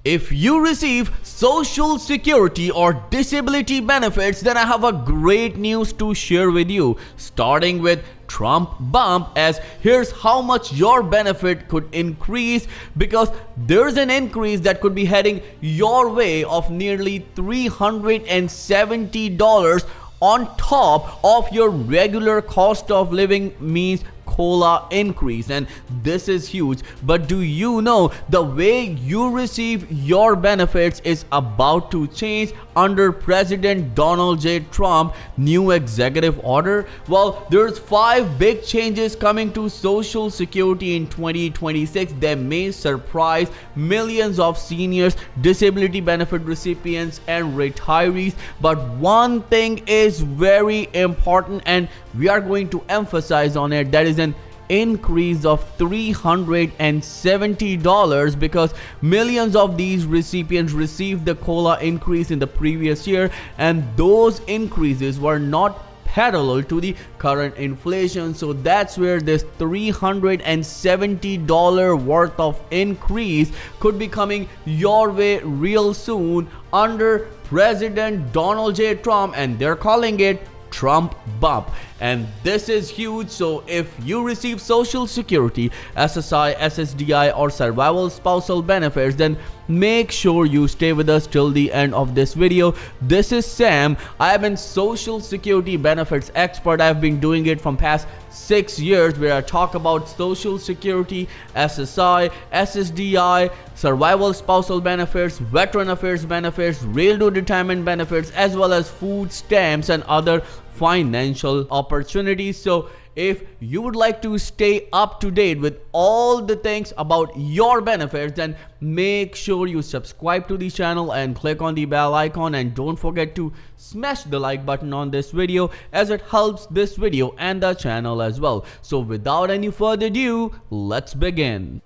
If you receive Social Security or disability benefits, then I have a great news to share with you, starting with Trump bump, as here's how much your benefit could increase, because there's an increase that could be heading your way of nearly $370 on top of your regular cost of living, means COLA increase, and this is huge. But do you know the way you receive your benefits is about to change under President Donald J. Trump new executive order? Well, there's 5 big changes coming to Social Security in 2026 that may surprise millions of seniors, disability benefit recipients, and retirees. But one thing is very important, and we are going to emphasize on it, that is an increase of $370, because millions of these recipients received the COLA increase in the previous year, and those increases were not parallel to the current inflation. So that's where this $370 worth of increase could be coming your way real soon under President Donald J. Trump, and they're calling it Trump bump, and this is huge. So if you receive Social Security, SSI, SSDI, or survival spousal benefits, then make sure you stay with us till the end of this video. This is Sam. I have been Social Security benefits expert. I've been doing it from past 6 years, where I talk about Social Security, SSI, SSDI, survival spousal benefits, veteran affairs benefits, railroad retirement benefits, as well as food stamps and other financial opportunities. So if you would like to stay up to date with all the things about your benefits, then make sure you subscribe to the channel and click on the bell icon, and don't forget to smash the like button on this video, as it helps this video and the channel as well. So without any further ado, let's begin.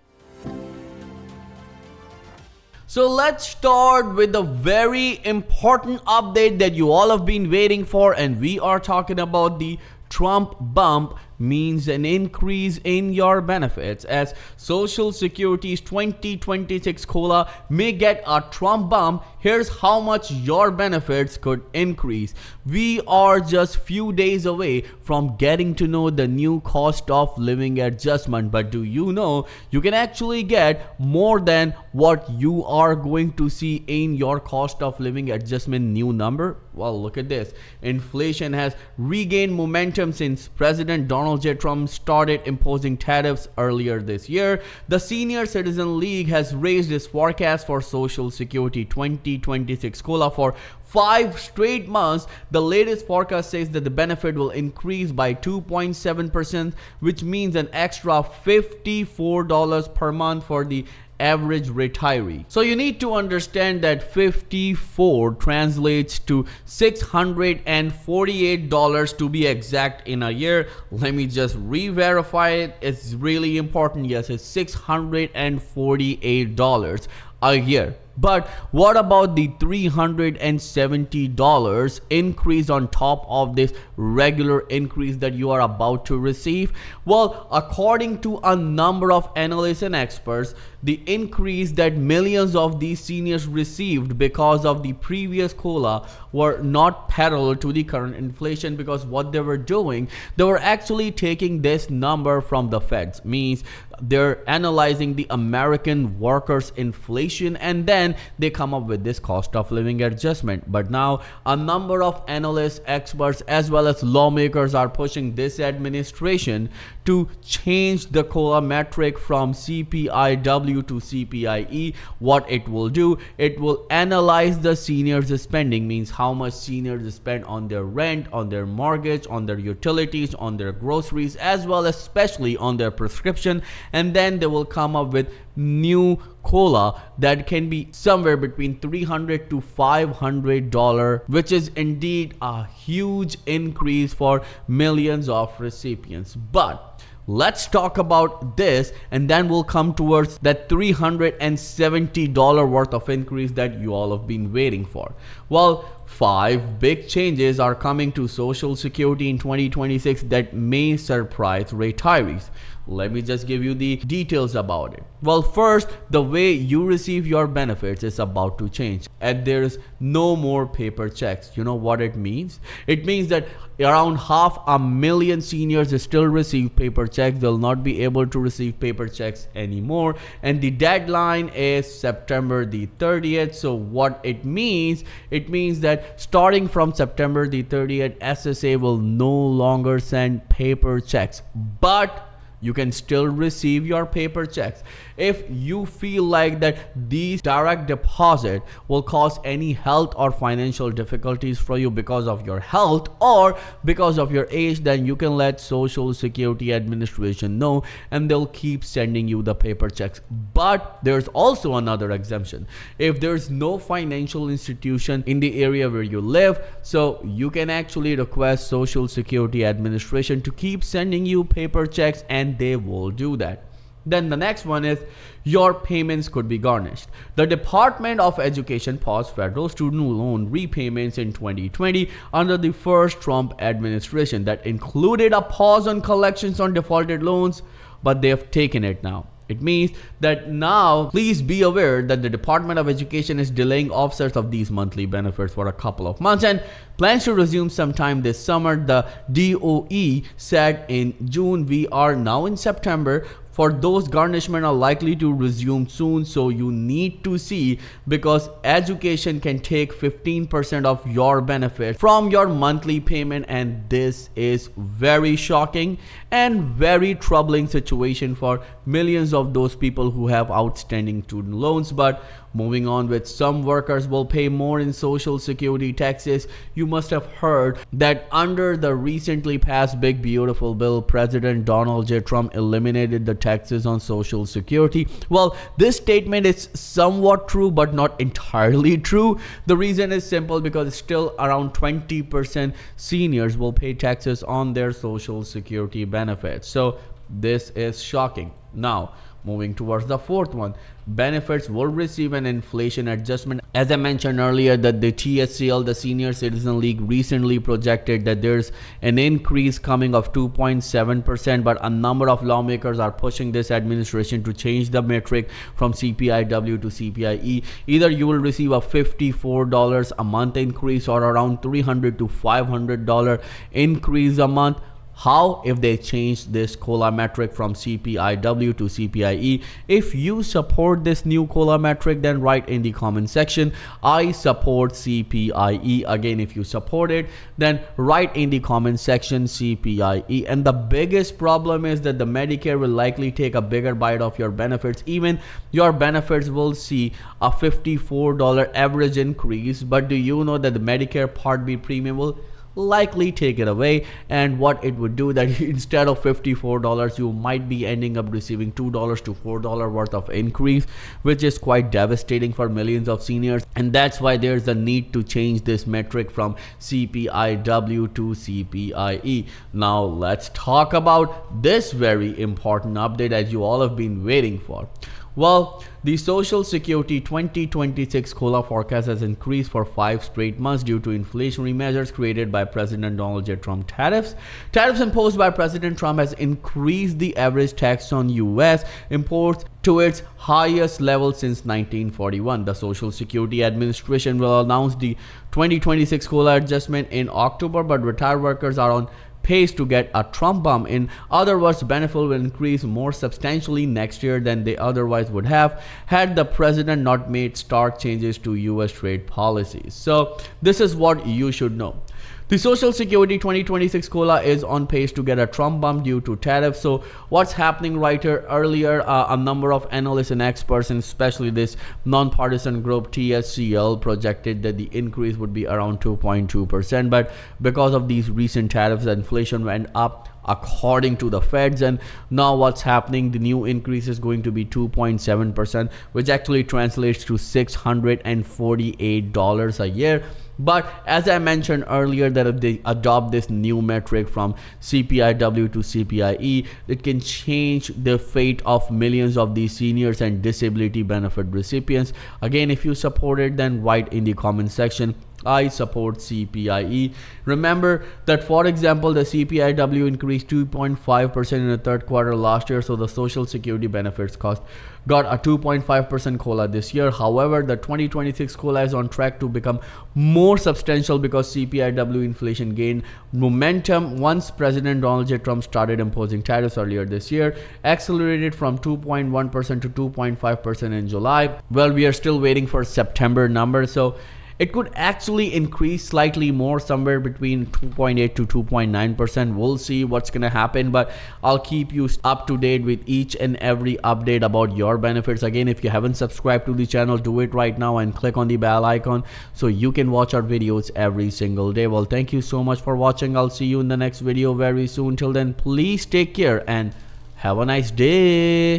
So let's start with the very important update that you all have been waiting for, and we are talking about the Trump bump, means an increase in your benefits, as Social Security's 2026 COLA may get a Trump bump. Here's how much your benefits could increase. We are just few days away from getting to know the new cost of living adjustment, but do you know you can actually get more than what you are going to see in your cost of living adjustment new number? Well, look at this. Inflation has regained momentum since President Donald J. Trump started imposing tariffs earlier this year. The Senior Citizen League has raised its forecast for Social Security 2026 COLA for 5 straight months. The latest forecast says that the benefit will increase by 2.7%, which means an extra $54 per month for the average retiree. So you need to understand that 54 translates to $648 to be exact in a year. Let me just re-verify it. It's really important. Yes, it's $648 a year. But what about the $370 increase on top of this regular increase that you are about to receive? Well, according to a number of analysts and experts, the increase that millions of these seniors received because of the previous COLA were not parallel to the current inflation, because what they were doing, they were actually taking this number from the feds, means they're analyzing the American workers' inflation, and then they come up with this cost of living adjustment. But now a number of analysts, experts, as well as lawmakers are pushing this administration to change the COLA metric from CPIW to CPIE. What it will do, it will analyze the seniors' spending, means how much seniors spend on their rent, on their mortgage, on their utilities, on their groceries, as well as especially on their prescription, and then they will come up with new COLA that can be somewhere between $300 to $500, which is indeed a huge increase for millions of recipients. But let's talk about this, and then we'll come towards that $370 worth of increase that you all have been waiting for. Well, 5 big changes are coming to Social Security in 2026 that may surprise retirees. Let me just give you the details about it. Well, first, the way you receive your benefits is about to change, and there's no more paper checks. You know what it means? It means that around 500,000 seniors still receive paper checks. They'll not be able to receive paper checks anymore, and the deadline is September the 30th. So what it means that starting from September the 30th, SSA will no longer send paper checks, but you can still receive your paper checks. If you feel like that these direct deposit will cause any health or financial difficulties for you because of your health or because of your age, then you can let Social Security Administration know and they'll keep sending you the paper checks. But there's also another exemption. If there's no financial institution in the area where you live, so you can actually request Social Security Administration to keep sending you paper checks, and they will do that. Then the next one is your payments could be garnished. The Department of Education paused federal student loan repayments in 2020 under the first Trump administration. That included a pause on collections on defaulted loans, but they have taken it now. It means that now, please be aware that the Department of Education is delaying offsets of these monthly benefits for a couple of months and plans to resume sometime this summer. The DOE said in June. We are now in September. For those, garnishment are likely to resume soon, so you need to see, because education can take 15% of your benefit from your monthly payment, and this is very shocking and very troubling situation for millions of those people who have outstanding student loans. But moving on, with some workers will pay more in Social Security taxes. You must have heard that under the recently passed Big Beautiful Bill, President Donald J. Trump eliminated the taxes on Social Security. Well, this statement is somewhat true, but not entirely true. The reason is simple, because still around 20% seniors will pay taxes on their Social Security benefits. So this is shocking. Now, moving towards the fourth one, benefits will receive an inflation adjustment. As I mentioned earlier, that the TSCL, the Senior Citizen League, recently projected that there's an increase coming of 2.7%, but a number of lawmakers are pushing this administration to change the metric from CPIW to CPIE. Either you will receive a $54 a month increase or around $300 to $500 increase a month. How if they change this COLA metric from CPIW to CPIE? If you support this new COLA metric, then write in the comment section, I support CPIE. Again, if you support it, then write in the comment section CPIE. And the biggest problem is that the Medicare will likely take a bigger bite of your benefits. Even your benefits will see a $54 average increase, but do you know that the Medicare Part B premium will likely take it away? And what it would do, that instead of $54, you might be ending up receiving $2 to $4 worth of increase, which is quite devastating for millions of seniors. And that's why there's a need to change this metric from CPIW to CPIE. Now let's talk about this very important update as you all have been waiting for. Well, the Social Security 2026 COLA forecast has increased for 5 straight months due to inflationary measures created by President Donald J. Trump. Tariffs imposed by President Trump has increased the average tax on U.S. imports to its highest level since 1941. The Social Security Administration will announce the 2026 COLA adjustment in October, but retired workers are on pace to get a Trump bump. In other words, benefits will increase more substantially next year than they otherwise would have had the president not made stark changes to U.S. trade policies. So this is what you should know. The Social Security 2026 COLA is on pace to get a Trump bump due to tariffs. So what's happening right here? Earlier, a number of analysts and experts, and especially this nonpartisan group TSCL, projected that the increase would be around 2.2%. But because of these recent tariffs, inflation went up according to the feds, and now what's happening, the new increase is going to be 2.7%, which actually translates to $648 a year. But as I mentioned earlier, that if they adopt this new metric from CPIW to CPIE, it can change the fate of millions of these seniors and disability benefit recipients. Again, if you support it, then write in the comment section, I support CPIE. Remember that, for example, the CPIW increased 2.5% in the third quarter last year, so the social security benefits cost got a 2.5% COLA this year. However, the 2026 COLA is on track to become more substantial because CPIW inflation gained momentum once President Donald J. Trump started imposing tariffs earlier this year, accelerated from 2.1% to 2.5% in July. Well, we are still waiting for September numbers, so it could actually increase slightly more, somewhere between 2.8 to 2.9%. We'll see what's going to happen, but I'll keep you up to date with each and every update about your benefits. Again, if you haven't subscribed to the channel, do it right now and click on the bell icon so you can watch our videos every single day. Well, thank you so much for watching. I'll see you in the next video very soon. Till then, please take care and have a nice day.